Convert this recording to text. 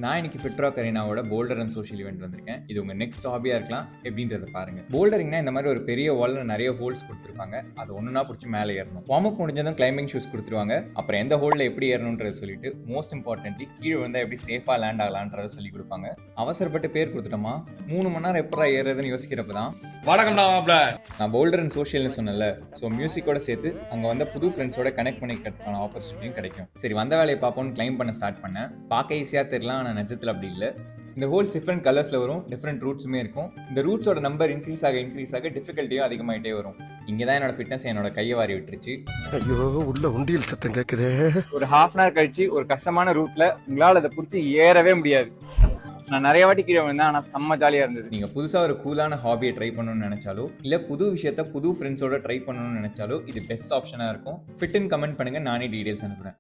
நான் இன்னைக்கு ஃபிட்ராக் அரினாவோட folder and social event வந்திருக்கேன். இது உங்க நெக்ஸ்ட் ஹாபியா இருக்கலாம். எப்படின்றத பாருங்க. போல்டரிங்னா இந்த மாதிரி ஒரு பெரிய வால்ல நிறைய ஹோல்ஸ் கொடுத்துருப்பாங்க. அது ஒண்ணுனா பிடிச்சி மேலே ஏறணும். வார்ம் அப் முடிஞ்சதும் கிளைம்பிங் ஷூஸ் கொடுத்துருவாங்க. அப்புறம் எந்த ஹோல்ல எப்படி ஏறணும்ன்றத சொல்லிட்டு மோஸ்ட் இம்பார்ட்டன்ட்லி கீழே வந்தா எப்படி சேஃபா லேண்ட் ஆகலான்றத சொல்லி கொடுப்பாங்க. அவசரப்பட்டு பேர் கொடுத்துட்டோமா 3 மணி நேரம் எப்படா ஏறுறதுன்னு யோசிக்கிறப்ப தான் நான் போல்டர் அண்ட் சோஷியல்னு சொன்னல. ஸோ மியூசிக்கோட சேர்த்து அங்கே வந்த புது ஃப்ரெண்ட்ஸோட கனெக்ட் பண்ணிக்கிறதுக்கான ஆப்பர்ச்சுனிட்டியும் கிடைக்கும். சரி, வந்த வேலையை பார்ப்போம்னு கிளைம் பண்ண ஸ்டார்ட் பண்ணேன். பார்க்க ஈஸியாக தெரியலாம், ஆனால் நிஜத்தில் அப்படி இல்லை. இந்த ஹோல்ஸ் டிஃப்ரெண்ட் கலர்ஸில் வரும், டிஃப்ரெண்ட் ரூட்ஸுமே இருக்கும். இந்த ரூட்ஸோட நம்பர் இன்க்ரீஸ் ஆக டிஃபிகல்ட்டியும் அதிகமாகிட்டே வரும். இங்கே தான் என்னோட ஃபிட்னஸ் என்னோட கையை வாரி விட்டுருச்சு. ஐயோ, உள்ள உண்டியல் சத்தம் கேட்குது. ஒரு ஹாஃப் அன் ஹவர் கழிச்சு ஒரு கஷ்டமான ரூட்ல உங்களால் அதை பிடிச்சி ஏறவே முடியாது. நான் நிறைய வாட்டி கீழே வந்தேன், ஆனால் செம்ம ஜாலியாக இருந்தது. நீங்கள் புதுசாக ஒரு கூலான ஹாபியை ட்ரை பண்ணணும்னு நினைச்சாலோ இல்லை புது விஷயத்த புது ஃப்ரெண்ட்ஸோட ட்ரை பண்ணணும்னு நினைச்சாலோ இது பெஸ்ட் ஆப்ஷனாக இருக்கும். ஃபிட்னு கமெண்ட் பண்ணுங்க, நானே டீடைல்ஸ் அனுப்புகிறேன்.